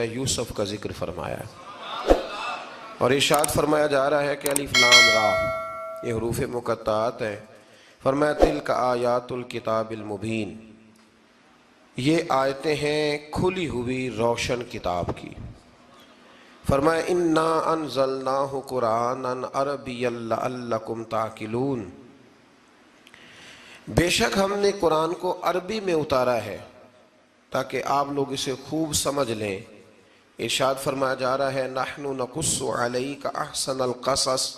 یوسف کا ذکر فرمایا ہے، اور ارشاد فرمایا جا رہا ہے کہ الف لام را یہ حروف مقطعات ہیں۔ فرمایا تلک آیات الکتاب المبین، یہ آیتیں ہیں کھلی ہوئی روشن کتاب کی۔ فرمایا انا انزلناہ قرآنا عربیا لعلکم تعقلون، بے شک ہم نے قرآن کو عربی میں اتارا ہے تاکہ آپ لوگ اسے خوب سمجھ لیں۔ ارشاد فرمایا جا رہا ہے نحن نقص علیک احسن القصص،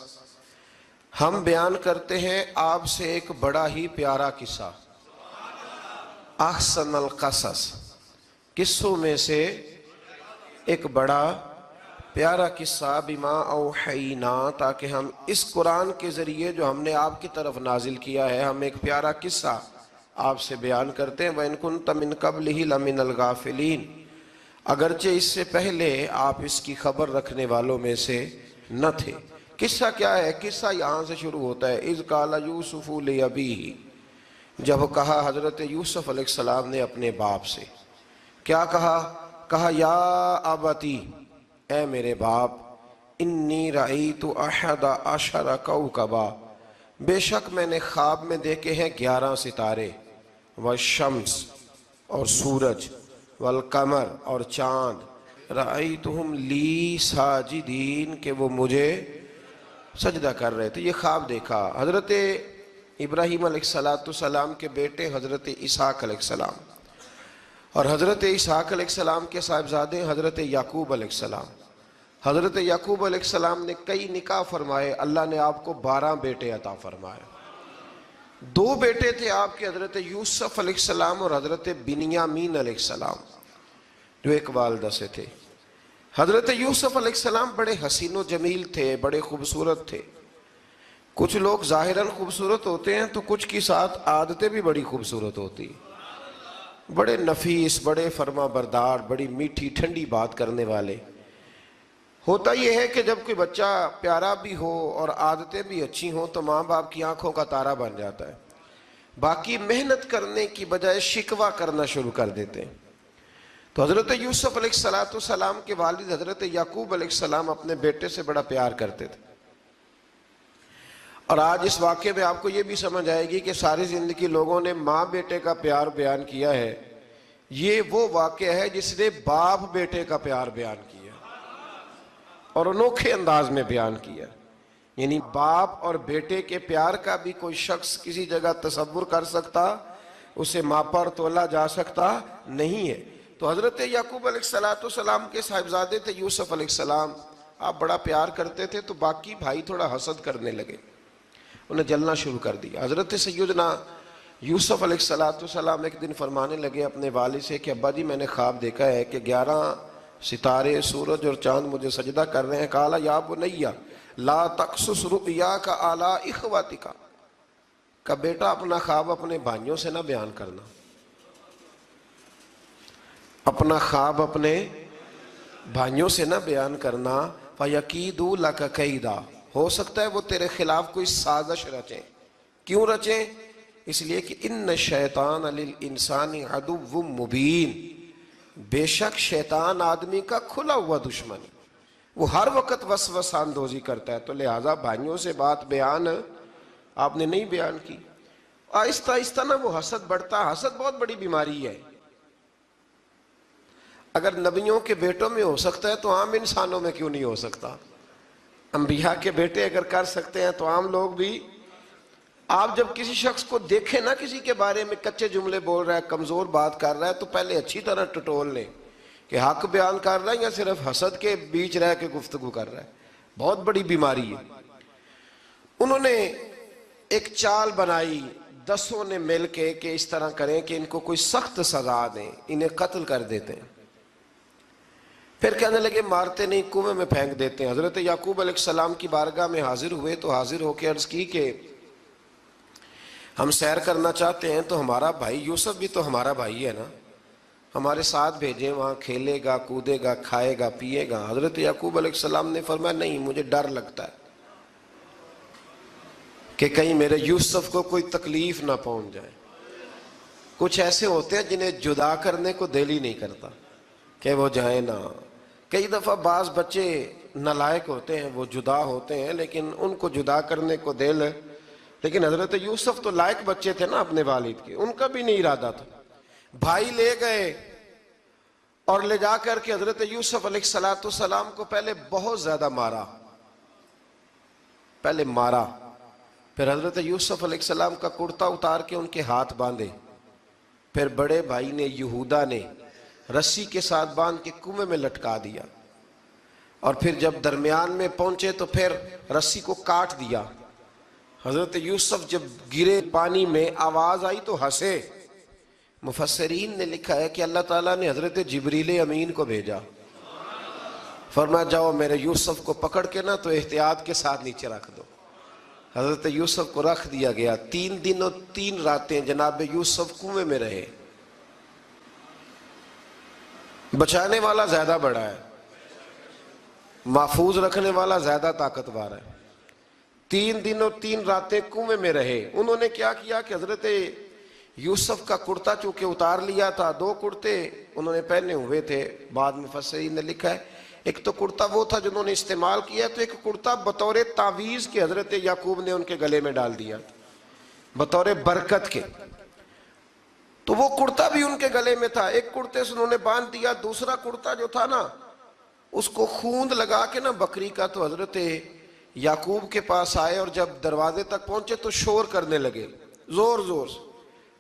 ہم بیان کرتے ہیں آپ سے ایک بڑا ہی پیارا قصہ۔ احسن القصص، قصوں میں سے ایک بڑا پیارا قصہ، بما اوحینا، تاکہ ہم اس قرآن کے ذریعے جو ہم نے آپ کی طرف نازل کیا ہے، ہم ایک پیارا قصہ آپ سے بیان کرتے ہیں۔ وَإِن كُنْتَ مِن قَبْلِهِ لَمِنَ الْغَافِلِينَ، اگرچہ اس سے پہلے آپ اس کی خبر رکھنے والوں میں سے نہ تھے۔ قصہ کیا ہے؟ قصہ یہاں سے شروع ہوتا ہے، اذ قال یوسف لأبیہ، جب کہا حضرت یوسف علیہ السلام نے اپنے باپ سے، کیا کہا یا ابتی، اے میرے باپ، انی رأیت احد عشر کوکبا، بے شک میں نے خواب میں دیکھے ہیں 11 ستارے، والشمس اور سورج، والقمر اور چاند، رأیتہم لی ساجدین، کہ وہ مجھے سجدہ کر رہے تھے۔ یہ خواب دیکھا حضرت ابراہیم علیہ السلام کے بیٹے حضرت اسحاق علیہ السلام، اور حضرت اسحاق علیہ السلام کے صاحبزادے حضرت یعقوب علیہ السلام۔ حضرت یعقوب علیہ السلام نے کئی نکاح فرمائے، اللہ نے آپ کو 12 بیٹے عطا فرمائے۔ 2 بیٹے تھے آپ کے، حضرت یوسف علیہ السلام اور حضرت بنیامین علیہ السلام، جو ایک والدہ سے تھے۔ حضرت یوسف علیہ السلام بڑے حسین و جمیل تھے، بڑے خوبصورت تھے۔ کچھ لوگ ظاہراً خوبصورت ہوتے ہیں تو کچھ کی ساتھ عادتیں بھی بڑی خوبصورت ہوتی، بڑے نفیس، بڑے فرما بردار، بڑی میٹھی ٹھنڈی بات کرنے والے۔ ہوتا یہ ہے کہ جب کوئی بچہ پیارا بھی ہو اور عادتیں بھی اچھی ہوں تو ماں باپ کی آنکھوں کا تارا بن جاتا ہے، باقی محنت کرنے کی بجائے شکوہ کرنا شروع کر دیتے ہیں۔ تو حضرت یوسف علیہ السلام کے والد حضرت یعقوب علیہ السلام اپنے بیٹے سے بڑا پیار کرتے تھے۔ اور آج اس واقعے میں آپ کو یہ بھی سمجھ آئے گی کہ ساری زندگی لوگوں نے ماں بیٹے کا پیار بیان کیا ہے، یہ وہ واقعہ ہے جس نے باپ بیٹے کا پیار بیان کیا اور انوکھے انداز میں بیان کیا۔ یعنی باپ اور بیٹے کے پیار کا بھی کوئی شخص کسی جگہ تصور کر سکتا، اسے ماپا اور تولا جا سکتا نہیں ہے۔ تو حضرت یعقوب علیہ السلام کے صاحبزادے تھے یوسف علیہ السلام، آپ بڑا پیار کرتے تھے، تو باقی بھائی تھوڑا حسد کرنے لگے، انہیں جلنا شروع کر دیا۔ حضرت سیدنا یوسف علیہ السلام ایک دن فرمانے لگے اپنے والد سے کہ ابا جی میں نے خواب دیکھا ہے کہ 11 ستارے، سورج اور چاند مجھے سجدہ کر رہے ہیں۔ قال یا بنی لا تقصص رؤیاک علی اخوتک، کہ بیٹا اپنا خواب اپنے بھائیوں سے نہ بیان کرنا، اپنا خواب اپنے بھائیوں سے نہ بیان کرنا، فَيَكِيدُوا لَكَ كَيْدًا، ہو سکتا ہے وہ تیرے خلاف کوئی سازش رچیں۔ کیوں رچیں؟ اس لیے کہ ان الشیطان للانسان عدو مبین، بے شک شیطان آدمی کا کھلا ہوا دشمن، وہ ہر وقت وسوسہ اندوزی کرتا ہے۔ تو لہٰذا بھائیوں سے بات بیان آپ نے نہیں بیان کی۔ آہستہ آہستہ نا وہ حسد بڑھتا، حسد بہت بڑی بیماری ہے۔ اگر نبیوں کے بیٹوں میں ہو سکتا ہے تو عام انسانوں میں کیوں نہیں ہو سکتا؟ انبیاء کے بیٹے اگر کر سکتے ہیں تو عام لوگ بھی۔ آپ جب کسی شخص کو دیکھیں نا کسی کے بارے میں کچے جملے بول رہا ہے، کمزور بات کر رہا ہے، تو پہلے اچھی طرح ٹٹول لیں کہ حق بیان کر رہا ہے یا صرف حسد کے بیچ رہ کے گفتگو کر رہا ہے۔ بہت بڑی بیماری ہے۔ انہوں نے ایک چال بنائی 10 نے مل کے کہ اس طرح کریں کہ ان کو کوئی سخت سزا دیں، انہیں قتل کر دیتے ہیں۔ پھر کہنے لگے مارتے نہیں، کنویں میں پھینک دیتے ہیں۔ حضرت یعقوب علیہ السلام کی بارگاہ میں حاضر ہوئے تو حاضر ہو کے عرض کی کہ ہم سیر کرنا چاہتے ہیں تو ہمارا بھائی یوسف بھی تو ہمارا بھائی ہے نا، ہمارے ساتھ بھیجیں، وہاں کھیلے گا، کودے گا، کھائے گا، پیے گا۔ حضرت یعقوب علیہ السلام نے فرمایا نہیں، مجھے ڈر لگتا ہے کہ کہیں میرے یوسف کو کوئی تکلیف نہ پہنچ جائے۔ کچھ ایسے ہوتے ہیں جنہیں جدا کرنے کو دل ہی نہیں کرتا کہ وہ جائیں نا، کئی دفعہ بعض بچے نالائق ہوتے ہیں، وہ جدا ہوتے ہیں، لیکن ان کو جدا کرنے کو دل ہے. لیکن حضرت یوسف تو لائق بچے تھے نا اپنے والد کے، ان کا بھی نہیں ارادہ تھا. بھائی لے گئے اور لے جا کر کے حضرت یوسف علیہ السلام کو پہلے بہت زیادہ مارا. پھر حضرت یوسف علیہ السلام کا کرتا اتار کے ان کے ہاتھ باندھے. پھر بڑے بھائی نے یہودا نے رسی کے ساتھ باندھ کے کنویں میں لٹکا دیا. اور پھر جب درمیان میں پہنچے تو پھر رسی کو کاٹ دیا. حضرت یوسف جب گرے پانی میں آواز آئی تو ہنسے. مفسرین نے لکھا ہے کہ اللہ تعالیٰ نے حضرت جبریل امین کو بھیجا، فرمایا جاؤ میرے یوسف کو پکڑ کے نا تو احتیاط کے ساتھ نیچے رکھ دو. حضرت یوسف کو رکھ دیا گیا. 3 دن اور 3 راتیں جناب یوسف کنویں میں رہے. بچانے والا زیادہ بڑا ہے، محفوظ رکھنے والا زیادہ طاقتور ہے. 3 دن اور 3 راتیں کنویں میں رہے. انہوں نے کیا کیا کہ حضرت یوسف کا کرتا چونکہ اتار لیا تھا، 2 کرتے انہوں نے پہنے ہوئے تھے. بعد میں مفسرین نے لکھا ہے ایک تو کرتا وہ تھا جنہوں نے استعمال کیا، تو ایک کرتا بطور تعویذ کے حضرت یعقوب نے ان کے گلے میں ڈال دیا بطور برکت کے. تو وہ کرتا بھی ان کے گلے میں تھا. ایک کرتے سے انہوں نے باندھ دیا. دوسرا کرتا جو تھا نا اس کو خوند لگا کے نا بکری کا، تو حضرت یعقوب کے پاس آئے اور جب دروازے تک پہنچے تو شور کرنے لگے زور زور سے.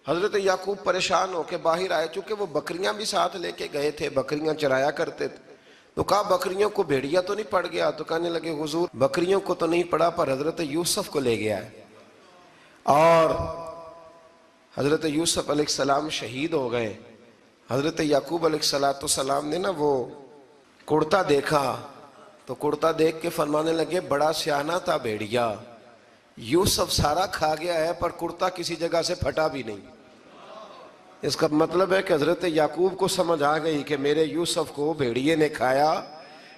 حضرت یعقوب پریشان ہو کے باہر آئے، چونکہ وہ بکریاں بھی ساتھ لے کے گئے تھے، بکریاں چرایا کرتے تھے. تو کہا بکریوں کو بھیڑیا تو نہیں پڑ گیا؟ تو کہنے لگے حضور بکریوں کو تو نہیں پڑا، پر حضرت یوسف کو لے گیا ہے. اور حضرت یوسف علیہ السلام شہید ہو گئے. حضرت یعقوب علیہ السلام نے نا وہ کرتا دیکھا تو کرتا دیکھ کے فرمانے لگے بڑا سیانہ تھا بھیڑیا، یوسف سارا کھا گیا ہے پر کرتا کسی جگہ سے پھٹا بھی نہیں. اس کا مطلب ہے کہ حضرت یعقوب کو سمجھ آ گئی کہ میرے یوسف کو بھیڑیے نے کھایا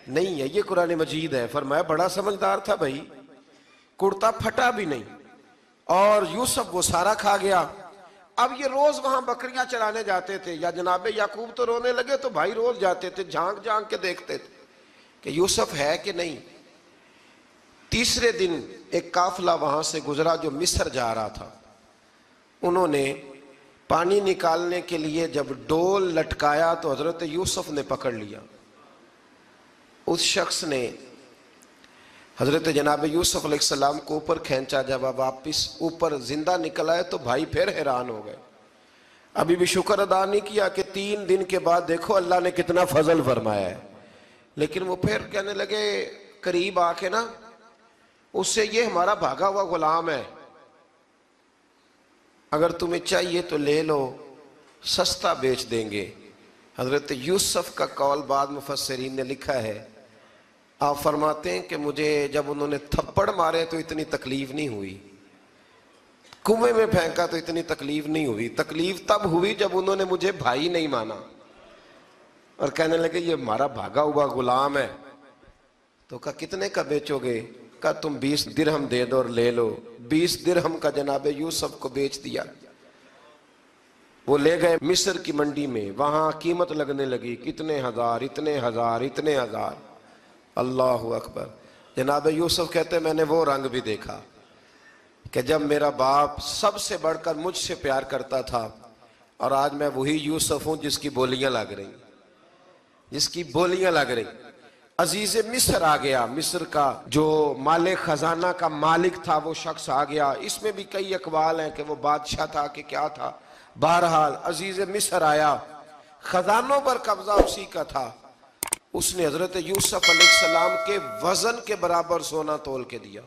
نہیں ہے. یہ قرآن مجید ہے. فرمایا بڑا سمجھدار تھا بھائی، کرتا پھٹا بھی نہیں اور یوسف وہ سارا کھا گیا. اب یہ روز وہاں بکریاں چرانے جاتے تھے، یا جناب یعقوب تو رونے لگے تو بھائی روز جاتے تھے، جھانک جھانک کے دیکھتے تھے کہ یوسف ہے کہ نہیں. تیسرے دن ایک قافلہ وہاں سے گزرا جو مصر جا رہا تھا. انہوں نے پانی نکالنے کے لیے جب ڈول لٹکایا تو حضرت یوسف نے پکڑ لیا. اس شخص نے حضرت جناب یوسف علیہ السلام کو اوپر کھینچا. جب آپ واپس اوپر زندہ نکل آئے تو بھائی پھر حیران ہو گئے. ابھی بھی شکر ادا نہیں کیا کہ 3 دن کے بعد دیکھو اللہ نے کتنا فضل فرمایا ہے. لیکن وہ پھر کہنے لگے قریب آ کے نا اس سے یہ ہمارا بھاگا ہوا غلام ہے، اگر تمہیں چاہیے تو لے لو، سستا بیچ دیں گے. حضرت یوسف کا قول بعد مفسرین نے لکھا ہے، آپ فرماتے ہیں کہ مجھے جب انہوں نے تھپڑ مارے تو اتنی تکلیف نہیں ہوئی، کنویں میں پھینکا تو اتنی تکلیف نہیں ہوئی. تکلیف تب ہوئی جب انہوں نے مجھے بھائی نہیں مانا اور کہنے لگے یہ ہمارا بھاگا ہوا غلام ہے. تو کہا کتنے کا بیچو گے؟ کہا تم 20 درہم دے دو اور لے لو. 20 درہم کا جناب یوسف کو بیچ دیا. وہ لے گئے مصر کی منڈی میں، وہاں قیمت لگنے لگی کتنے ہزار، اتنے ہزار، اتنے ہزار. اللہ اکبر. جناب یوسف کہتے میں نے وہ رنگ بھی دیکھا کہ جب میرا باپ سب سے بڑھ کر مجھ سے پیار کرتا تھا اور آج میں وہی یوسف ہوں جس کی بولیاں لگ رہی، جس کی بولیاں لگ رہی. عزیز مصر آ گیا. مصر کا جو مال خزانہ کا مالک تھا وہ شخص آ گیا. اس میں بھی کئی اقوال ہیں کہ وہ بادشاہ تھا کہ کیا تھا. بہرحال عزیز مصر آیا، خزانوں پر قبضہ اسی کا تھا. اس نے حضرت یوسف علیہ السلام کے وزن کے برابر سونا تول کے دیا،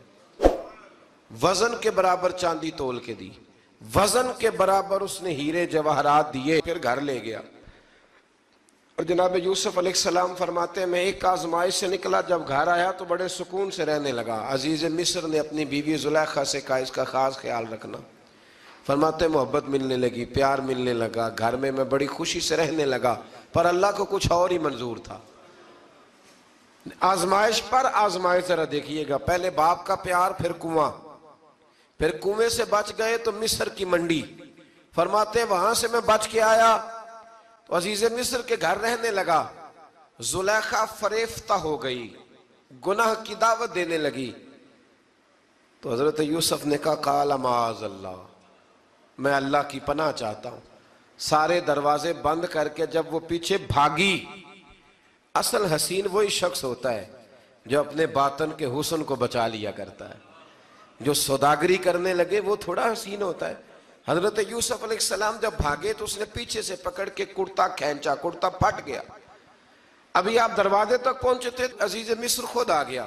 وزن کے برابر چاندی تول کے دی، وزن کے برابر اس نے ہیرے جواہرات دیے. پھر گھر لے گیا. اور جناب یوسف علیہ السلام فرماتے ہیں میں ایک آزمائش سے نکلا، جب گھر آیا تو بڑے سکون سے رہنے لگا. عزیز مصر نے اپنی بیوی زلیخا سے کہا اس کا خاص خیال رکھنا. فرماتے ہیں محبت ملنے لگی، پیار ملنے لگا، گھر میں بڑی خوشی سے رہنے لگا. پر اللہ کو کچھ اور ہی منظور تھا. آزمائش پر آزمائش ذرا دیکھیے گا. پہلے باپ کا پیار، پھر کنواں، پھر کنویں سے بچ گئے تو مصر کی منڈی. فرماتے ہیں وہاں سے میں بچ کے آیا تو عزیز مصر کے گھر رہنے لگا. زلیخا فریفتہ ہو گئی، گناہ کی دعوت دینے لگی، تو حضرت یوسف نے کہا قال معاذ اللہ، میں اللہ کی پناہ چاہتا ہوں۔ سارے دروازے بند کر کے جب وہ پیچھے بھاگی، اصل حسین وہی شخص ہوتا ہے جو اپنے باطن کے حسن کو بچا لیا کرتا ہے۔ جو سوداگری کرنے لگے وہ تھوڑا حسین ہوتا ہے۔ حضرت یوسف علیہ السلام جب بھاگے تو اس نے پیچھے سے پکڑ کے کرتا کھینچا، کرتا پھٹ گیا۔ ابھی آپ دروازے تک پہنچے تھے، عزیز مصر خود آ گیا۔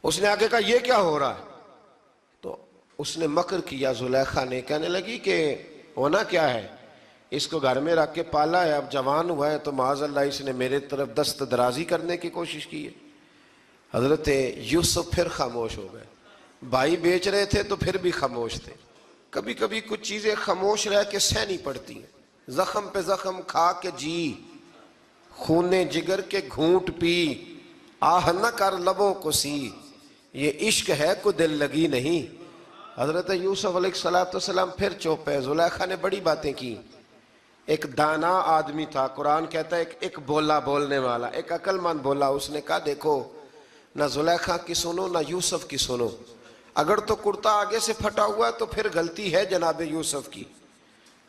اس نے آگے کہا یہ کیا ہو رہا ہے؟ تو اس نے مکر کیا، زلیخا نے، کہنے لگی کہ ہونا کیا ہے، اس کو گھر میں رکھ کے پالا ہے، اب جوان ہوا ہے تو معاذ اللہ اس نے میرے طرف دست درازی کرنے کی کوشش کی ہے۔ حضرت یوسف پھر خاموش ہو گئے۔ بھائی بیچ رہے تھے تو پھر بھی خاموش تھے۔ کبھی کبھی کچھ چیزیں خاموش رہ کے سہنی پڑتی ہیں۔ زخم پہ زخم کھا کے جی، خون جگر کے گھونٹ پی، آہ نہ کر لبوں کو سی، یہ عشق ہے کو دل لگی نہیں۔ حضرت یوسف علیہ السلام پھر چپ ہے۔ زلیخا نے بڑی باتیں کی۔ ایک دانا آدمی تھا، قرآن کہتا ہے ایک بولا بولنے والا، ایک عقل مند بولا۔ اس نے کہا دیکھو، نہ زلیخا کی سنو نہ یوسف کی سنو، اگر تو کرتا آگے سے پھٹا ہوا ہے تو پھر غلطی ہے جناب یوسف کی،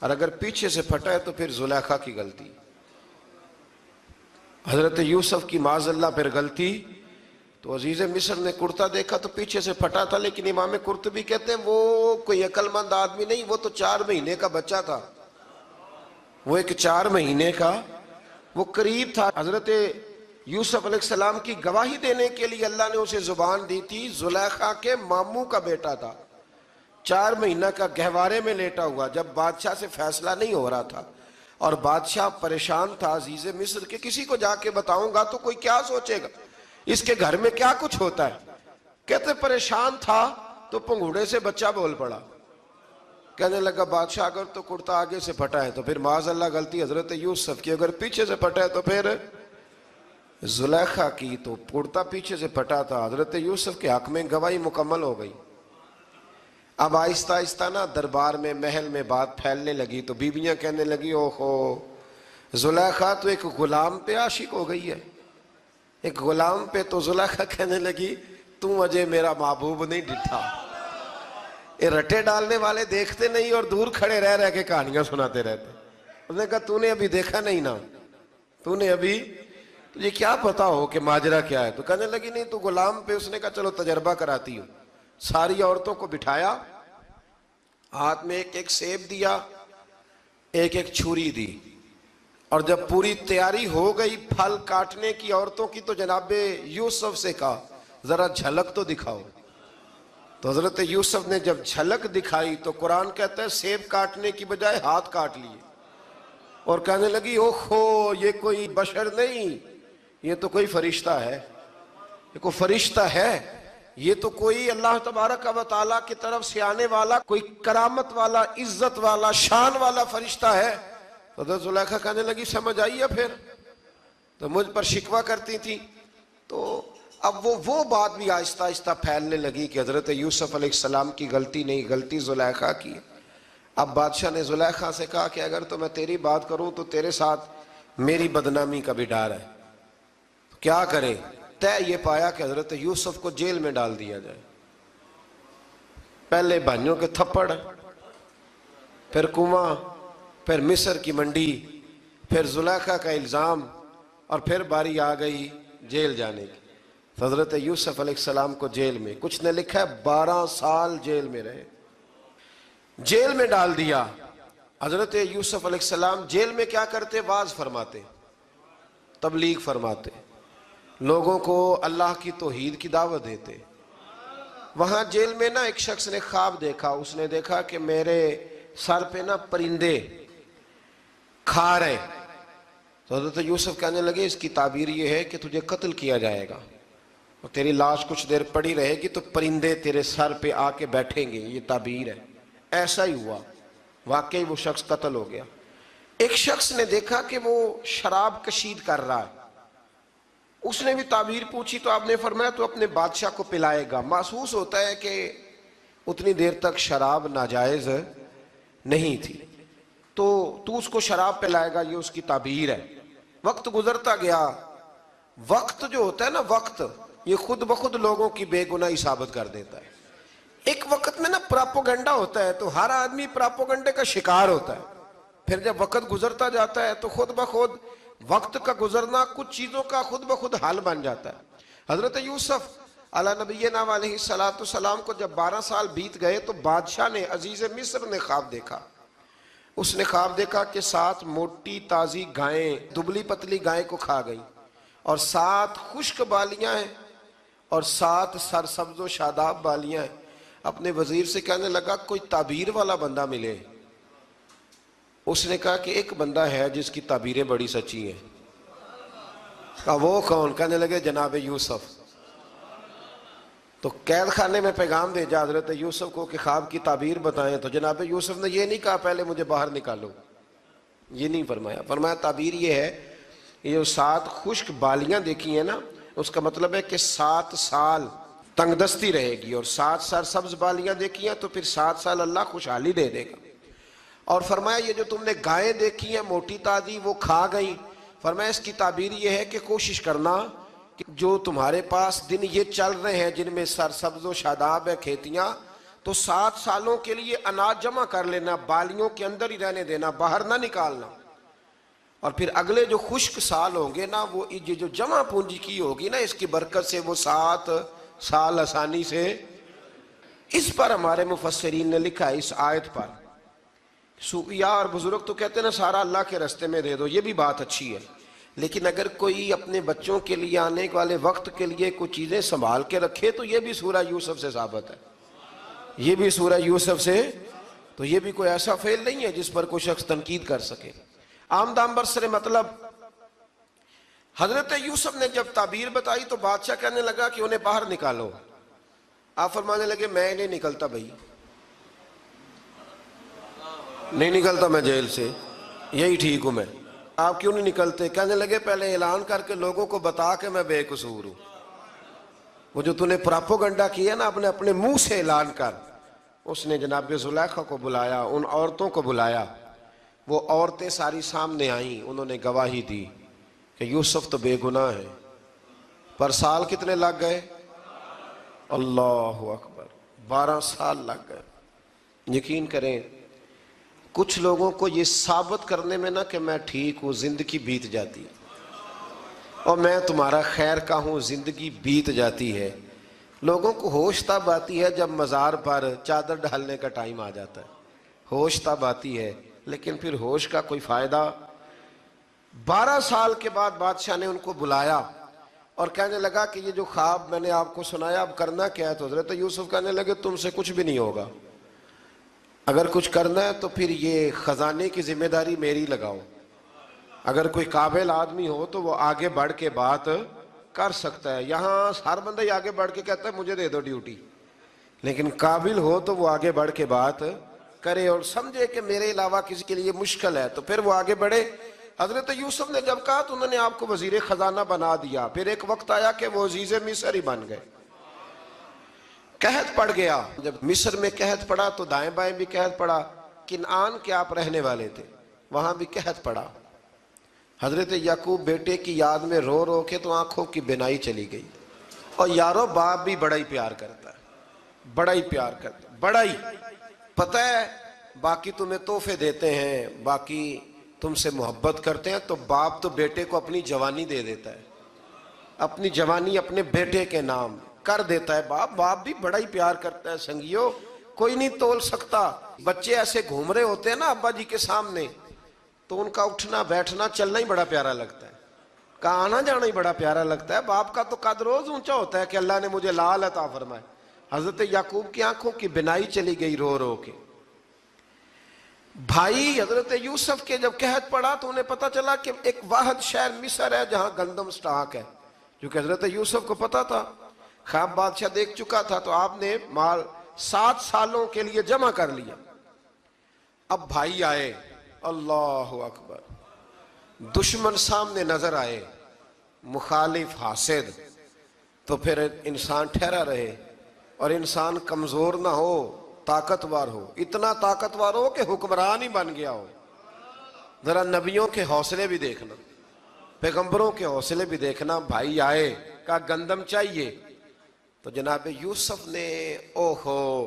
اور اگر پیچھے سے پھٹا ہے تو پھر زلیخا کی غلطی۔ حضرت یوسف کی معاذ اللہ پھر غلطی۔ تو عزیز مصر نے کرتا دیکھا تو پیچھے سے پھٹا تھا، لیکن امام قرطبی کہتے ہیں وہ کوئی عقل مند آدمی نہیں، وہ تو 4 مہینے کا بچہ تھا، وہ ایک 4 مہینے کا وہ قریب تھا۔ حضرت یوسف علیہ السلام کی گواہی دینے کے لیے اللہ نے اسے زبان دی تھی۔ زلیخا کے ماموں کا بیٹا تھا، 4 مہینہ کا گہوارے میں لیٹا ہوا، جب بادشاہ سے فیصلہ نہیں ہو رہا تھا اور بادشاہ پریشان تھا عزیز مصر کے، کسی کو جا کے بتاؤں گا تو کوئی کیا سوچے گا، اس کے گھر میں کیا کچھ ہوتا ہے۔ کہتے پریشان تھا تو پنگوڑے سے بچہ بول پڑا، کہنے لگا بادشاہ اگر تو کرتا آگے سے پھٹا ہے تو پھر معاذ اللہ غلطی حضرت یوسف کی، اگر پیچھے سے پھٹا ہے تو پھر زلیخا کی۔ تو کرتا پیچھے سے پھٹا تھا، حضرت یوسف کے حق میں گواہی مکمل ہو گئی۔ اب آہستہ آہستہ نا دربار میں محل میں بات پھیلنے لگی، تو بیویاں کہنے لگی اوہو زلیخا تو ایک غلام پہ عاشق ہو گئی ہے، ایک غلام پہ۔ تو زلیخا کہنے لگی تم اجے میرا محبوب نہیں ڈٹھا۔ یہ رٹے ڈالنے والے دیکھتے نہیں اور دور کھڑے رہ رہ کے کہانیاں سناتے رہتے۔ اس نے کہا تو نے ابھی دیکھا نہیں نا، تو نے ابھی، تجھے کیا پتا ہو کہ ماجرا کیا ہے؟ تو کہنے لگی نہیں تو غلام پہ۔ اس نے کہا چلو تجربہ کراتی ہوں۔ ساری عورتوں کو بٹھایا، ہاتھ میں ایک ایک سیب دیا، ایک ایک چھری دی، اور جب پوری تیاری ہو گئی پھل کاٹنے کی عورتوں کی تو جناب یوسف سے کہا ذرا جھلک تو دکھاؤ۔ تو حضرت یوسف نے جب جھلک دکھائی تو قرآن کہتا ہے سیب کاٹنے کی بجائے ہاتھ کاٹ لیے، اور کہنے لگی اوہو یہ کوئی بشر نہیں، یہ تو کوئی فرشتہ ہے، یہ کوئی فرشتہ ہے، یہ تو کوئی اللہ تبارک و تعالیٰ کی طرف سے آنے والا کوئی کرامت والا، عزت والا، شان والا فرشتہ ہے۔ حضرت زلیخا کہنے لگی سمجھ آئی ہے پھر تو مجھ پر شکوہ کرتی تھی۔ تو اب وہ بات بھی آہستہ آہستہ پھیلنے لگی کہ حضرت یوسف علیہ السلام کی غلطی نہیں، غلطی زلیخا کی۔ اب بادشاہ نے زلیخا سے کہا کہ اگر تو میں تیری بات کروں تو تیرے ساتھ میری بدنامی کا بھی ڈر ہے، کیا کریں؟ طے یہ پایا کہ حضرت یوسف کو جیل میں ڈال دیا جائے۔ پہلے بھائیوں کے تھپڑ، پھر کنواں، پھر مصر کی منڈی، پھر زلیخا کا الزام، اور پھر باری آ گئی جیل جانے کی۔ حضرت یوسف علیہ السلام کو جیل میں، کچھ نے لکھا ہے 12 سال جیل میں رہے، جیل میں ڈال دیا۔ حضرت یوسف علیہ السلام جیل میں کیا کرتے؟ واعظ فرماتے، تبلیغ فرماتے، لوگوں کو اللہ کی توحید کی دعوت دیتے۔ وہاں جیل میں نا ایک شخص نے خواب دیکھا، اس نے دیکھا کہ میرے سر پہ نا پرندے کھا رہے۔ تو حضرت یوسف کہنے لگے اس کی تعبیر یہ ہے کہ تجھے قتل کیا جائے گا، اور تیری لاش کچھ دیر پڑی رہے گی تو پرندے تیرے سر پہ آ کے بیٹھیں گے، یہ تعبیر ہے۔ ایسا ہی ہوا، واقعی وہ شخص قتل ہو گیا۔ ایک شخص نے دیکھا کہ وہ شراب کشید کر رہا ہے، اس نے بھی تعبیر پوچھی تو آپ نے فرمایا تو اپنے بادشاہ کو پلائے گا۔ محسوس ہوتا ہے کہ اتنی دیر تک شراب ناجائز نہیں تھی، تو اس کو شراب پلائے گا، یہ اس کی تعبیر ہے۔ وقت گزرتا گیا. وقت جو ہوتا ہے نا، وقت یہ خود بخود لوگوں کی بے گناہی ثابت کر دیتا ہے. ایک وقت میں نا پراپوگنڈا ہوتا ہے تو ہر آدمی پراپوگنڈے کا شکار ہوتا ہے. پھر جب وقت گزرتا جاتا ہے تو خود بخود وقت کا گزرنا کچھ چیزوں کا خود بخود حل بن جاتا ہے. حضرت یوسف علیہ نبینا علیہ السلام کو جب 12 سال بیت گئے تو بادشاہ نے، عزیز مصر نے خواب دیکھا. اس نے خواب دیکھا کہ 7 موٹی تازی گائیں دبلی پتلی گائیں کو کھا گئی، اور 7 خشک بالیاں ہیں اور 7 سرسبز و شاداب بالیاں ہیں. اپنے وزیر سے کہنے لگا کوئی تعبیر والا بندہ ملے. اس نے کہا کہ ایک بندہ ہے جس کی تعبیریں بڑی سچی ہیں. کہا وہ کون؟ کہنے لگے جناب یوسف. تو قید خانے میں پیغام بھیجا حضرت یوسف کو کہ خواب کی تعبیر بتائیں. تو جناب یوسف نے یہ نہیں کہا پہلے مجھے باہر نکالو، یہ نہیں فرمایا. فرمایا تعبیر یہ ہے، یہ جو 7 خشک بالیاں دیکھی ہیں نا، اس کا مطلب ہے کہ 7 سال تنگ دستی رہے گی، اور 7 سرسبز بالیاں دیکھی ہیں تو پھر 7 سال اللہ خوشحالی دے دے گا. اور فرمایا یہ جو تم نے گائیں دیکھی ہیں موٹی تازی وہ کھا گئیں، فرمایا اس کی تعبیر یہ ہے کہ کوشش کرنا کہ جو تمہارے پاس دن یہ چل رہے ہیں جن میں سرسبز و شاداب ہے کھیتیاں، تو 7 سالوں کے لیے اناج جمع کر لینا، بالیوں کے اندر ہی رہنے دینا، باہر نہ نکالنا. اور پھر اگلے جو خشک سال ہوں گے نا، وہ یہ جو جمع پونجی کی ہوگی نا، اس کی برکت سے وہ 7 سال آسانی سے. اس پر ہمارے مفسرین نے لکھا ہے، اس آیت پر صوفیاء اور بزرگ تو کہتے ہیں نا سارا اللہ کے راستے میں دے دو، یہ بھی بات اچھی ہے، لیکن اگر کوئی اپنے بچوں کے لیے آنے والے وقت کے لیے کچھ چیزیں سنبھال کے رکھے تو یہ بھی سورہ یوسف سے ثابت ہے. یہ بھی سورہ یوسف سے، تو یہ بھی کوئی ایسا فعل نہیں ہے جس پر کوئی شخص تنقید کر سکے. عام دام برسر مطلب حضرت یوسف نے جب تعبیر بتائی تو بادشاہ کہنے لگا کہ انہیں باہر نکالو. آپ فرمانے لگے میں نہیں نکلتا بھائی، نہیں نکلتا میں جیل سے، یہی ٹھیک ہوں میں. آپ کیوں نہیں نکلتے؟ کہنے لگے پہلے اعلان کر کے لوگوں کو بتا کہ میں بے قصور ہوں. وہ جو تو نے پراپوگنڈا کیا نا اپنے منہ سے اعلان کر. اس نے جناب زلیخا کو بلایا، ان عورتوں کو بلایا، وہ عورتیں ساری سامنے آئیں، انہوں نے گواہی دی کہ یوسف تو بے گناہ ہے. پر سال کتنے لگ گئے؟ اللہ اکبر، 12 سال لگ گئے. یقین کریں کچھ لوگوں کو یہ ثابت کرنے میں نا کہ میں ٹھیک ہوں زندگی بیت جاتی ہے، اور میں تمہارا خیر کا ہوں زندگی بیت جاتی ہے. لوگوں کو ہوش تب آتی ہے جب مزار پر چادر ڈالنے کا ٹائم آ جاتا ہے، ہوش تب آتی ہے، لیکن پھر ہوش کا کوئی فائدہ. 12 سال کے بعد بادشاہ نے ان کو بلایا اور کہنے لگا کہ یہ جو خواب میں نے آپ کو سنایا اب کرنا کیا ہے؟ تو حضرت یوسف کہنے لگے تم سے کچھ بھی نہیں ہوگا، اگر کچھ کرنا ہے تو پھر یہ خزانے کی ذمہ داری میری لگاؤ. اگر کوئی قابل آدمی ہو تو وہ آگے بڑھ کے بات کر سکتا ہے. یہاں ہر بندہ ہی آگے بڑھ کے کہتا ہے مجھے دے دو ڈیوٹی، لیکن قابل ہو تو وہ آگے بڑھ کے بات کرے اور سمجھے کہ میرے علاوہ کسی کے لیے مشکل ہے تو پھر وہ آگے بڑھے. حضرت یوسف نے جب کہا تو انہوں نے آپ کو وزیر خزانہ بنا دیا. پھر ایک وقت آیا کہ وہ عزیز مصر ہی بن گئے. قحط پڑ گیا، جب مصر میں قحط پڑا تو دائیں بائیں بھی قحط پڑا. کنعان کے آپ رہنے والے تھے، وہاں بھی قحط پڑا. حضرت یعقوب بیٹے کی یاد میں رو رو کے تو آنکھوں کی بینائی چلی گئی. اور یارو باپ بھی بڑا ہی پیار کرتا ہے، بڑا ہی پیار کرتا ہے، بڑا ہی. پتہ ہے باقی تمہیں تحفے دیتے ہیں، باقی تم سے محبت کرتے ہیں، تو باپ تو بیٹے کو اپنی جوانی دے دیتا ہے، اپنی جوانی اپنے بیٹے کے نام کر دیتا ہے. باپ بھی بڑا ہی پیار کرتا ہے. سنگیو کوئی نہیں تول سکتا. بچے ایسے گھوم رہے ہوتے ہیں نا ابا جی کے سامنے تو ان کا اٹھنا بیٹھنا چلنا ہی بڑا پیارا لگتا ہے، کا آنا جانا ہی بڑا پیارا لگتا ہے. باپ کا تو قد روز اونچا ہوتا ہے کہ اللہ نے مجھے لال عطا فرمائے. حضرت یعقوب کی آنکھوں کی بینائی چلی گئی رو رو کے. بھائی حضرت یوسف کے جب قحط پڑا تو انہیں پتا چلا کہ ایک واحد شہر مصر ہے جہاں گندم سٹاک ہے، جو کہ حضرت یوسف کو پتا تھا. خواب بادشاہ دیکھ چکا تھا تو آپ نے مال 7 سالوں کے لیے جمع کر لیا. اب بھائی آئے، اللہ اکبر، دشمن سامنے نظر آئے، مخالف حاسد، تو پھر انسان ٹھہرا رہے اور انسان کمزور نہ ہو، طاقتور ہو. اتنا طاقتور ہو کہ حکمران ہی بن گیا ہو. ذرا نبیوں کے حوصلے بھی دیکھنا. پیغمبروں کے حوصلے بھی دیکھنا. بھائی آئے, کہا گندم چاہیے, تو جناب یوسف نے اوہو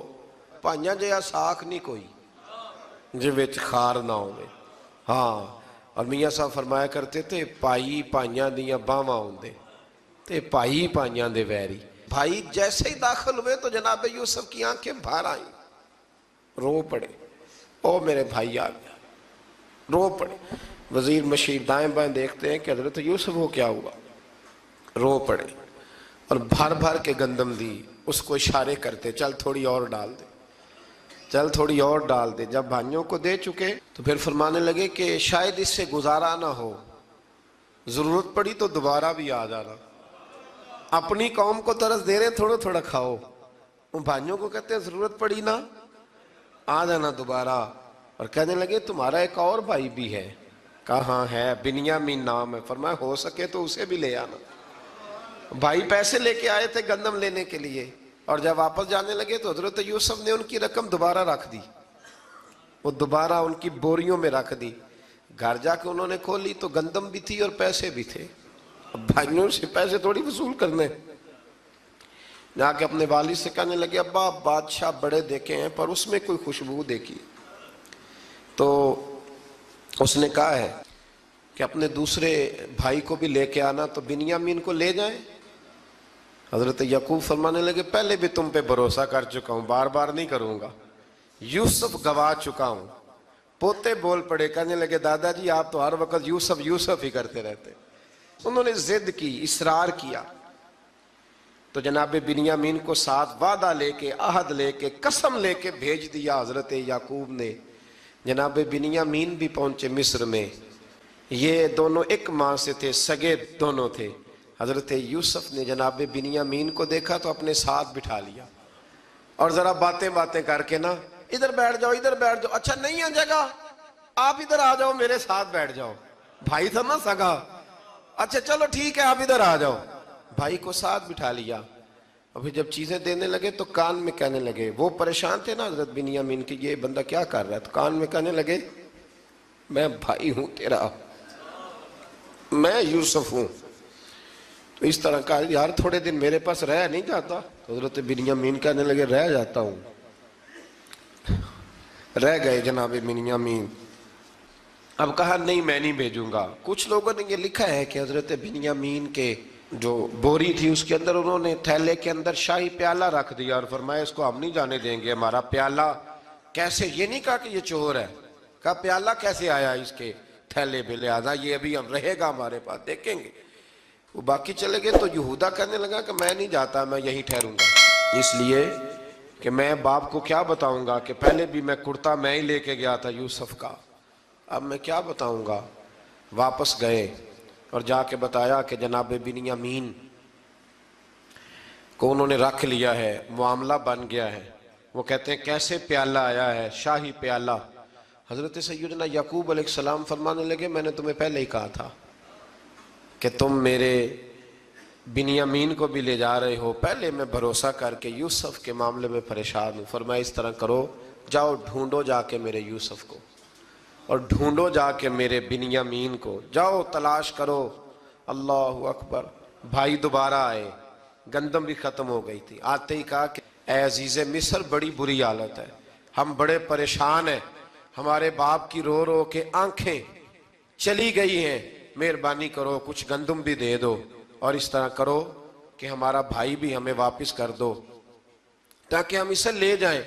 پائیاں جیا ساکھ نہیں کوئی جی وچ خار نہ ہوئے. ہاں, اور میاں صاحب فرمایا کرتے تھے پائی پائیاں دیاں باواں ہوندے تے پائی پائیاں دے ویری. بھائی جیسے ہی داخل ہوئے تو جناب یوسف کی آنکھیں بھر آئیں, رو پڑے, او میرے بھائی آ گیا, رو پڑے. وزیر مشیر دائیں بائیں دیکھتے ہیں کہ حضرت یوسف کو کیا ہوا, رو پڑے اور بھر بھر کے گندم دی. اس کو اشارے کرتے چل تھوڑی اور ڈال دے, چل تھوڑی اور ڈال دے. جب بھائیوں کو دے چکے تو پھر فرمانے لگے کہ شاید اس سے گزارا نہ ہو, ضرورت پڑی تو دوبارہ بھی آ جانا. اپنی قوم کو ترس دے رہے تھوڑا تھوڑا کھاؤ, ان بھائیوں کو کہتے ہیں ضرورت پڑی نا آ جانا دوبارہ. اور کہنے لگے تمہارا ایک اور بھائی بھی ہے, کہا ہاں ہے, بنیامین نام ہے. فرمایا ہو سکے تو اسے بھی لے آنا. بھائی پیسے لے کے آئے تھے گندم لینے کے لیے, اور جب واپس جانے لگے تو حضرت یوسف نے ان کی رقم دوبارہ رکھ دی, وہ دوبارہ ان کی بوریوں میں رکھ دی. گھر جا کے انہوں نے کھولی تو گندم بھی تھی اور پیسے بھی تھے. اب بھائیوں سے پیسے تھوڑی وصول کرنے, جا کے اپنے والد سے کہنے لگے ابا بادشاہ بڑے دیکھے ہیں پر اس میں کوئی خوشبو دیکھی. تو اس نے کہا ہے کہ اپنے دوسرے بھائی کو بھی لے کے آنا, تو بنیامین کو لے جائیں. حضرت یعقوب فرمانے لگے پہلے بھی تم پہ بھروسہ کر چکا ہوں, بار بار نہیں کروں گا, یوسف گوا چکا ہوں. پوتے بول پڑے, کہنے لگے دادا جی آپ تو ہر وقت یوسف یوسف ہی کرتے رہتے. انہوں نے ضد کی, اصرار کیا, تو جناب بنیامین کو ساتھ وعدہ لے کے, عہد لے کے, قسم لے کے بھیج دیا حضرت یعقوب نے. جناب بنیامین بھی پہنچے مصر میں. یہ دونوں ایک ماں سے تھے, سگے دونوں تھے. حضرت یوسف نے جناب بنیامین کو دیکھا تو اپنے ساتھ بٹھا لیا, اور ذرا باتیں باتیں کر کے نا ادھر بیٹھ جاؤ ادھر بیٹھ جاؤ, اچھا نہیں ہے جگہ آپ ادھر آ جاؤ میرے ساتھ بیٹھ جاؤ. بھائی تھا نا سگا, اچھا چلو ٹھیک ہے آپ ادھر آ جاؤ. بھائی کو ساتھ بٹھا لیا. ابھی جب چیزیں دینے لگے تو کان میں کہنے لگے, وہ پریشان تھے نا حضرت بنیامین کہ یہ بندہ کیا کر رہا ہے, تو کان میں کہنے لگے میں بھائی ہوں تیرا, میں یوسف ہوں. تو اس طرح کہا یار تھوڑے دن میرے پاس رہ نہیں جاتا. تو حضرت بنیامین کہنے لگے رہ جاتا ہوں. رہ گئے جناب بنیامین. اب کہا نہیں میں نہیں بھیجوں گا. کچھ لوگوں نے یہ لکھا ہے کہ حضرت بنیامین کے جو بوری تھی اس کے اندر انہوں نے تھیلے کے اندر شاہی پیالہ رکھ دیا, اور فرمایا اس کو ہم نہیں جانے دیں گے, ہمارا پیالہ کیسے, یہ نہیں کہا کہ یہ چور ہے, کہا پیالہ کیسے آیا اس کے تھیلے میں, لہذا یہ ابھی ہم رہے گا ہمارے پاس, دیکھیں گے. وہ باقی چلے گئے. تو یہودا کہنے لگا کہ میں نہیں جاتا, میں یہیں ٹھہروں گا, اس لیے کہ میں باپ کو کیا بتاؤں گا کہ پہلے بھی میں کرتا میں ہی لے کے گیا تھا یوسف کا, اب میں کیا بتاؤں گا. واپس گئے اور جا کے بتایا کہ جناب بنیامین کو انہوں نے رکھ لیا ہے, معاملہ بن گیا ہے. وہ کہتے ہیں کیسے پیالہ آیا ہے, شاہی پیالہ. حضرت سیدنا یعقوب علیہ السلام فرمانے لگے میں نے تمہیں پہلے ہی کہا تھا کہ تم میرے بنیامین کو بھی لے جا رہے ہو, پہلے میں بھروسہ کر کے یوسف کے معاملے میں پریشان ہوں. فرمایا اس طرح کرو, جاؤ ڈھونڈو جا کے میرے یوسف کو, اور ڈھونڈو جا کے میرے بنیامین کو, جاؤ تلاش کرو. اللہ اکبر. بھائی دوبارہ آئے, گندم بھی ختم ہو گئی تھی. آتے ہی کہا کہ اے عزیز مصر بڑی بری حالت ہے, ہم بڑے پریشان ہیں, ہمارے باپ کی رو رو کے آنکھیں چلی گئی ہیں, مہربانی کرو کچھ گندم بھی دے دو, اور اس طرح کرو کہ ہمارا بھائی بھی ہمیں واپس کر دو تاکہ ہم اسے لے جائیں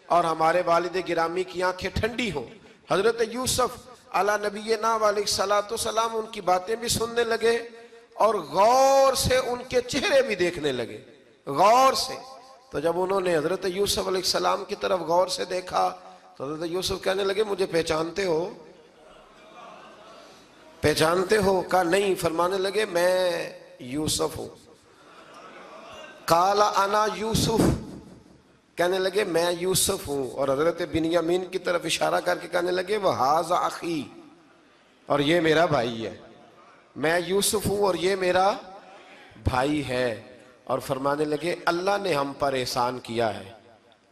اور ہمارے والد گرامی کی آنکھیں ٹھنڈی ہوں. حضرت یوسف علی نبینا علیہ الصلوۃ والسلام ان کی باتیں بھی سننے لگے اور غور سے ان کے چہرے بھی دیکھنے لگے, غور سے. تو جب انہوں نے حضرت یوسف علیہ السلام کی طرف غور سے دیکھا تو حضرت یوسف کہنے لگے مجھے پہچانتے ہو, پہچانتے ہو؟ کہا نہیں. فرمانے لگے میں یوسف ہوں. قال انا یوسف, کہنے لگے میں یوسف ہوں. اور حضرت بنیامین کی طرف اشارہ کر کے کہنے لگے وَهَذَا أَخِي, اور یہ میرا بھائی ہے. میں یوسف ہوں اور یہ میرا بھائی ہے. اور فرمانے لگے اللہ نے ہم پر احسان کیا ہے,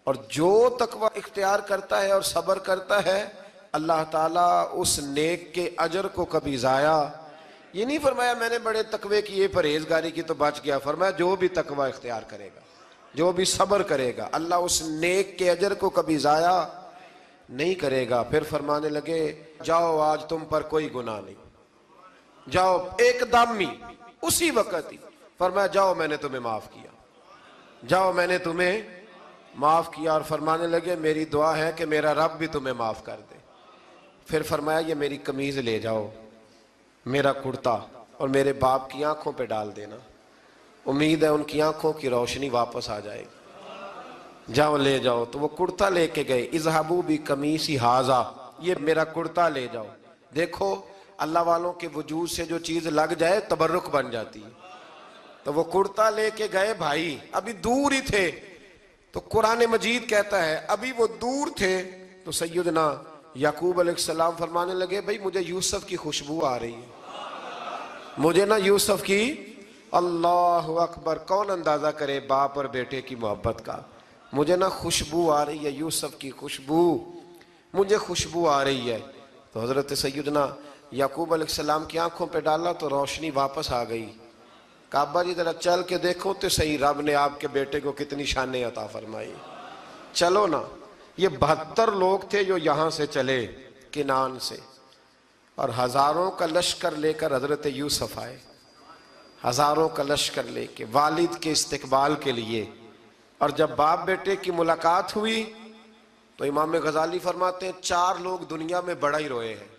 اور جو تقوی اختیار کرتا ہے اور صبر کرتا ہے اللہ تعالیٰ اس نیک کے اجر کو کبھی ضائع یہ نہیں فرمایا میں نے بڑے تقوی کیے پرہیزگاری کی تو بچ گیا، فرمایا جو بھی تقوی اختیار کرے گا، جو بھی صبر کرے گا، اللہ اس نیک کے اجر کو کبھی ضائع نہیں کرے گا۔ پھر فرمانے لگے جاؤ آج تم پر کوئی گناہ نہیں، جاؤ ایک دم ہی اسی وقت ہی فرمایا جاؤ میں نے تمہیں معاف کیا، جاؤ میں نے تمہیں معاف کیا۔ اور فرمانے لگے میری دعا ہے کہ میرا رب بھی تمہیں معاف کر دے۔ پھر فرمایا یہ میری قمیض لے جاؤ، میرا کرتا، اور میرے باپ کی آنکھوں پہ ڈال دینا، امید ہے ان کی آنکھوں کی روشنی واپس آ جائے گی، جاؤ لے جاؤ۔ تو وہ کرتا لے کے گئے، اذهبوا بقمیصی ھذا، یہ میرا کرتا لے جاؤ۔ دیکھو اللہ والوں کے وجود سے جو چیز لگ جائے تبرک بن جاتی ہے۔ تو وہ کرتا لے کے گئے، بھائی ابھی دور ہی تھے، تو قرآن مجید کہتا ہے ابھی وہ دور تھے تو سیدنا یعقوب علیہ السلام فرمانے لگے بھئی مجھے یوسف کی خوشبو آ رہی ہے، مجھے نا یوسف کی، اللہ اکبر، کون اندازہ کرے باپ اور بیٹے کی محبت کا، مجھے نا خوشبو آ رہی ہے، یوسف کی خوشبو، مجھے خوشبو آ رہی ہے۔ تو حضرت سیدنا یعقوب علیہ السلام کی آنکھوں پہ ڈالا تو روشنی واپس آ گئی۔ کعبہ جی ذرا چل کے دیکھو تو صحیح رب نے آپ کے بیٹے کو کتنی شانیں عطا فرمائی۔ چلو نا، یہ 72 لوگ تھے جو یہاں سے چلے کنعان سے، اور ہزاروں کا لشکر لے کر حضرت یوسف آئے، ہزاروں کا لشکر لے کے والد کے استقبال کے لیے۔ اور جب باپ بیٹے کی ملاقات ہوئی تو امام غزالی فرماتے ہیں 4 لوگ دنیا میں بڑا ہی روئے ہیں،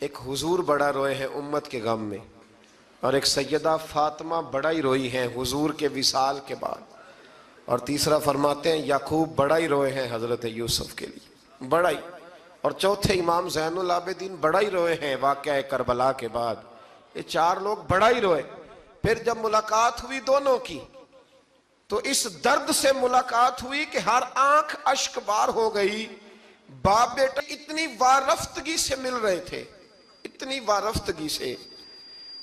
ایک حضور بڑا روئے ہیں امت کے غم میں، اور ایک سیدہ فاطمہ بڑا ہی روئی ہیں حضور کے وصال کے بعد، اور تیسرا فرماتے ہیں یعقوب بڑا ہی روئے ہیں حضرت یوسف کے لیے، بڑا ہی، اور چوتھے امام زین العابدین بڑا ہی روئے ہیں واقعہ کربلا کے بعد۔ یہ 4 لوگ بڑا ہی روئے۔ پھر جب ملاقات ہوئی دونوں کی تو اس درد سے ملاقات ہوئی کہ ہر آنکھ اشک بار ہو گئی، باپ بیٹا اتنی وارفتگی سے مل رہے تھے، اتنی وارفتگی سے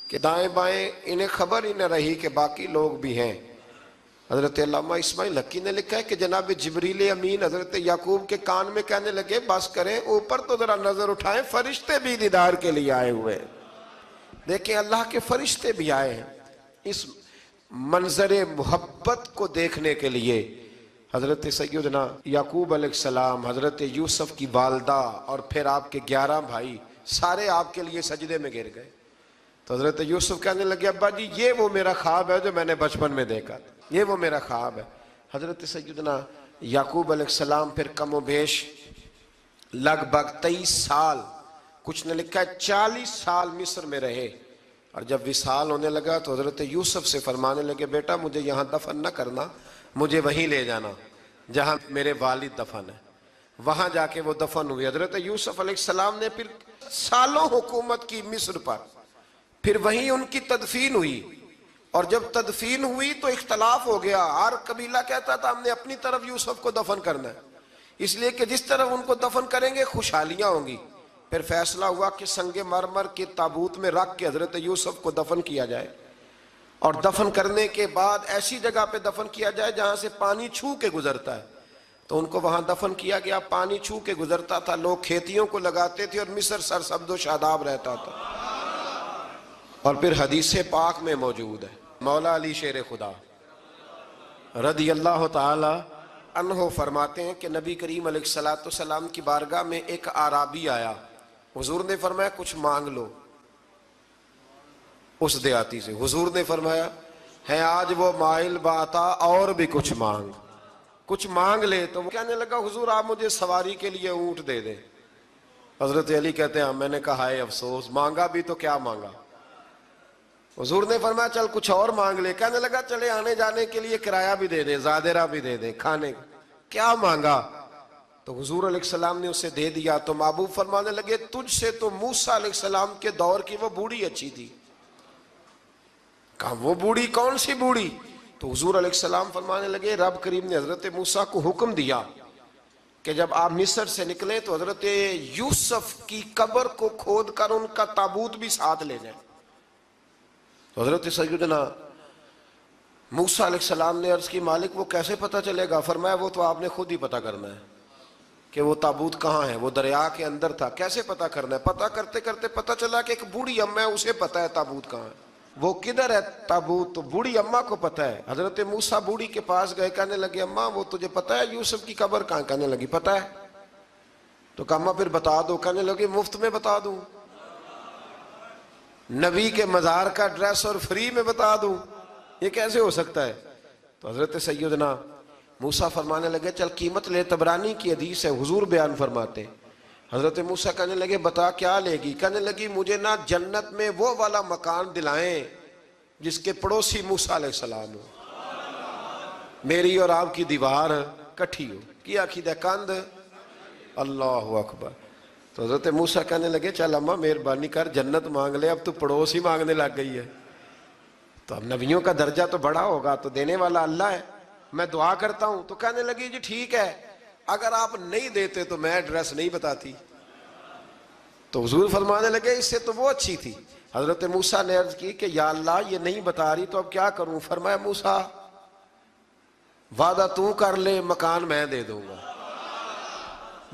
کہ دائیں بائیں انہیں خبر ہی نہ رہی کہ باقی لوگ بھی ہیں۔ حضرت علامہ اسماعیل حقی نے لکھا ہے کہ جناب جبریل امین حضرت یعقوب کے کان میں کہنے لگے بس کریں، اوپر تو ذرا نظر اٹھائیں، فرشتے بھی دیدار کے لیے آئے ہوئے ہیں۔ دیکھیں اللہ کے فرشتے بھی آئے ہیں اس منظر محبت کو دیکھنے کے لیے۔ حضرت سیدنا یعقوب علیہ السلام، حضرت یوسف کی والدہ، اور پھر آپ کے 11 بھائی سارے آپ کے لیے سجدے میں گر گئے۔ تو حضرت یوسف کہنے لگے ابا جی یہ وہ میرا خواب ہے جو میں نے بچپن میں دیکھا تھا، یہ وہ میرا خواب ہے۔ حضرت سیدنا یعقوب علیہ السلام پھر کم و بیش لگ بھگ 23 سال، کچھ نے لکھا ہے 40 سال مصر میں رہے، اور جب وصال ہونے لگا تو حضرت یوسف سے فرمانے لگے بیٹا مجھے یہاں دفن نہ کرنا، مجھے وہیں لے جانا جہاں میرے والد دفن ہے۔ وہاں جا کے وہ دفن ہوئے۔ حضرت یوسف علیہ السلام نے پھر سالوں حکومت کی مصر پر، پھر وہیں ان کی تدفین ہوئی، اور جب تدفین ہوئی تو اختلاف ہو گیا، ہر قبیلہ کہتا تھا ہم نے اپنی طرف یوسف کو دفن کرنا ہے، اس لیے کہ جس طرف ان کو دفن کریں گے خوشحالیاں ہوں گی۔ پھر فیصلہ ہوا کہ سنگ مرمر کے تابوت میں رکھ کے حضرت یوسف کو دفن کیا جائے، اور دفن کرنے کے بعد ایسی جگہ پہ دفن کیا جائے جہاں سے پانی چھو کے گزرتا ہے۔ تو ان کو وہاں دفن کیا گیا، پانی چھو کے گزرتا تھا، لوگ کھیتیوں کو لگاتے تھے اور مصر سرسبز و شاداب رہتا تھا۔ اور پھر حدیث پاک میں موجود ہے، مولا علی شیر خدا رضی اللہ تعالی عنہ فرماتے ہیں کہ نبی کریم علیہ السلام کی بارگاہ میں ایک اعرابی آیا، حضور نے فرمایا کچھ مانگ لو اس دیہاتی سے۔ حضور نے فرمایا ہے آج وہ مائل باتا، اور بھی کچھ مانگ لے۔ تو وہ کہنے لگا حضور آپ مجھے سواری کے لیے اونٹ دے دیں۔ حضرت علی کہتے ہیں میں نے کہا ہے افسوس، مانگا بھی تو کیا مانگا۔ حضور نے فرمایا چل کچھ اور مانگ لے۔ کہنے لگا چلے آنے جانے کے لیے کرایہ بھی دے دیں، زادرہ بھی دے دیں، کھانے کیا مانگا۔ تو حضور علیہ السلام نے اسے دے دیا۔ تو محبوب فرمانے لگے تجھ سے تو موسیٰ علیہ السلام کے دور کی وہ بوڑھی اچھی تھی۔ کہا وہ بوڑھی کون سی بوڑھی؟ تو حضور علیہ السلام فرمانے لگے رب کریم نے حضرت موسیٰ کو حکم دیا کہ جب آپ مصر سے نکلیں تو حضرت یوسف کی قبر کو کھود کر ان کا تابوت بھی ساتھ لے جائیں۔ تو حضرت سیدنا موسیٰ علیہ السلام نے عرض کی مالک وہ کیسے پتہ چلے گا؟ فرمایا وہ تو آپ نے خود ہی پتہ کرنا ہے کہ وہ تابوت کہاں ہے، وہ دریا کے اندر تھا، کیسے پتہ کرنا ہے؟ پتہ کرتے کرتے پتہ چلا کہ ایک بوڑھی اماں ہے، اسے پتہ ہے تابوت کہاں ہے، وہ کدھر ہے تابوت، تو بوڑھی اماں کو پتہ ہے۔ حضرت موسیٰ بوڑھی کے پاس گئے، کہنے لگے اماں وہ تجھے پتہ ہے یوسف کی قبر کہاں؟ کہنے لگی پتہ ہے۔ تو کہا اماں پھر بتا دو، کہنے لگے مفت میں بتا دوں، نبی کے مزار کا ایڈریس اور فری میں بتا دوں، یہ کیسے ہو سکتا ہے؟ تو حضرت سیدنا موسیٰ فرمانے لگے چل قیمت لے، طبرانی کی حدیث ہے، حضور بیان فرماتے ہیں۔ حضرت موسیٰ کہنے لگے بتا کیا لے گی؟ کہنے لگی مجھے نا جنت میں وہ والا مکان دلائیں جس کے پڑوسی موسیٰ علیہ السلام ہو، میری اور آپ کی دیوار کٹھی ہو، کیا عقیدہ کاند، اللہ اکبر۔ تو حضرت موسیٰ کہنے لگے چل اماں مہربانی کر جنت مانگ لے، اب تو پڑوس ہی مانگنے لگ گئی ہے، تو اب نبیوں کا درجہ تو بڑا ہوگا، تو دینے والا اللہ ہے، میں دعا کرتا ہوں۔ تو کہنے لگی جی ٹھیک ہے، اگر آپ نہیں دیتے تو میں ایڈریس نہیں بتاتی۔ تو حضور فرمانے لگے اس سے تو وہ اچھی تھی۔ حضرت موسیٰ نے عرض کی کہ یا اللہ یہ نہیں بتا رہی تو اب کیا کروں؟ فرمایا موسیٰ وعدہ تو کر لے، مکان میں دے دوں گا،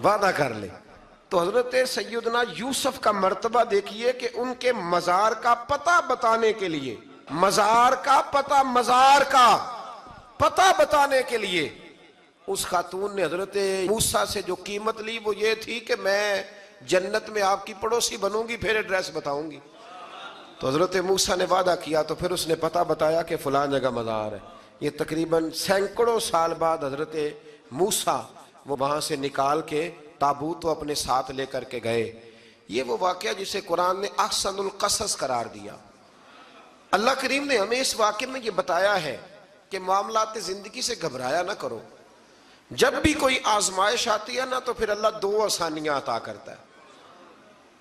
وعدہ کر لے۔ تو حضرت سیدنا یوسف کا مرتبہ دیکھیے کہ ان کے مزار کا پتہ بتانے کے لیے، مزار کا پتہ بتانے کے لیے اس خاتون نے حضرت موسیٰ سے جو قیمت لی وہ یہ تھی کہ میں جنت میں آپ کی پڑوسی بنوں گی، پھر ایڈریس بتاؤں گی۔ تو حضرت موسیٰ نے وعدہ کیا، تو پھر اس نے پتہ بتایا کہ فلاں جگہ مزار ہے۔ یہ تقریباً سینکڑوں سال بعد حضرت موسیٰ وہ وہاں سے نکال کے تابوت وہ اپنے ساتھ لے کر کے گئے۔ یہ وہ واقعہ جسے قرآن نے احسن القصص قرار دیا۔ اللہ کریم نے ہمیں اس واقعے میں یہ بتایا ہے کہ معاملات زندگی سے گھبرایا نہ کرو، جب بھی کوئی آزمائش آتی ہے نا تو پھر اللہ دو آسانیاں عطا کرتا ہے،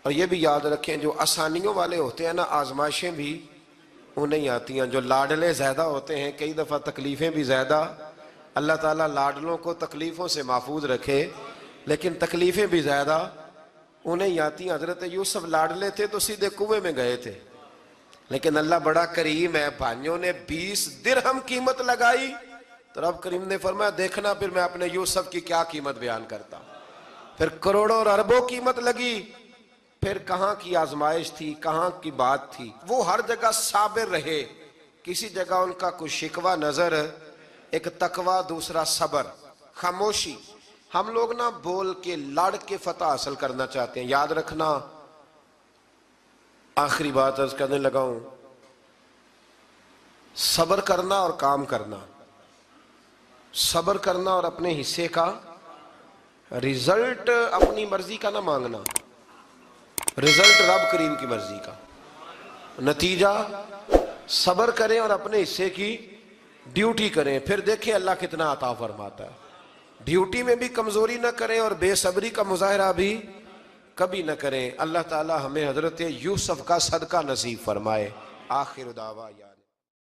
اور یہ بھی یاد رکھیں جو آسانیوں والے ہوتے ہیں نا آزمائشیں بھی انہیں آتی ہیں، جو لاڈلے زیادہ ہوتے ہیں کئی دفعہ تکلیفیں بھی زیادہ، اللہ تعالیٰ لاڈلوں کو تکلیفوں سے محفوظ رکھے، لیکن تکلیفیں بھی زیادہ انہیں آتی ہیں۔ حضرت یوسف لاڈلے تھے تو سیدھے کنویں میں گئے تھے، لیکن اللہ بڑا کریم ہے، بھائیوں نے 20 درہم قیمت لگائی تو رب کریم نے فرمایا دیکھنا پھر میں اپنے یوسف کی کیا قیمت بیان کرتا ہوں۔ پھر کروڑوں اور اربوں قیمت لگی، پھر کہاں کی آزمائش تھی، کہاں کی بات تھی، وہ ہر جگہ صابر رہے، کسی جگہ ان کا کوئی شکوہ نظر، ایک تقوی، دوسرا صبر، خاموشی۔ ہم لوگ نا بول کے لڑ کے فتح حاصل کرنا چاہتے ہیں، یاد رکھنا۔ آخری بات عرض کرنے لگا ہوں، صبر کرنا اور کام کرنا، صبر کرنا اور اپنے حصے کا رزلٹ اپنی مرضی کا نہ مانگنا، رزلٹ رب کریم کی مرضی کا، نتیجہ صبر کریں اور اپنے حصے کی ڈیوٹی کریں، پھر دیکھیں اللہ کتنا عطا فرماتا ہے۔ ڈیوٹی میں بھی کمزوری نہ کریں اور بے صبری کا مظاہرہ بھی کبھی نہ کریں۔ اللہ تعالی ہمیں حضرت یوسف کا صدقہ نصیب فرمائے۔ آخر دعویٰ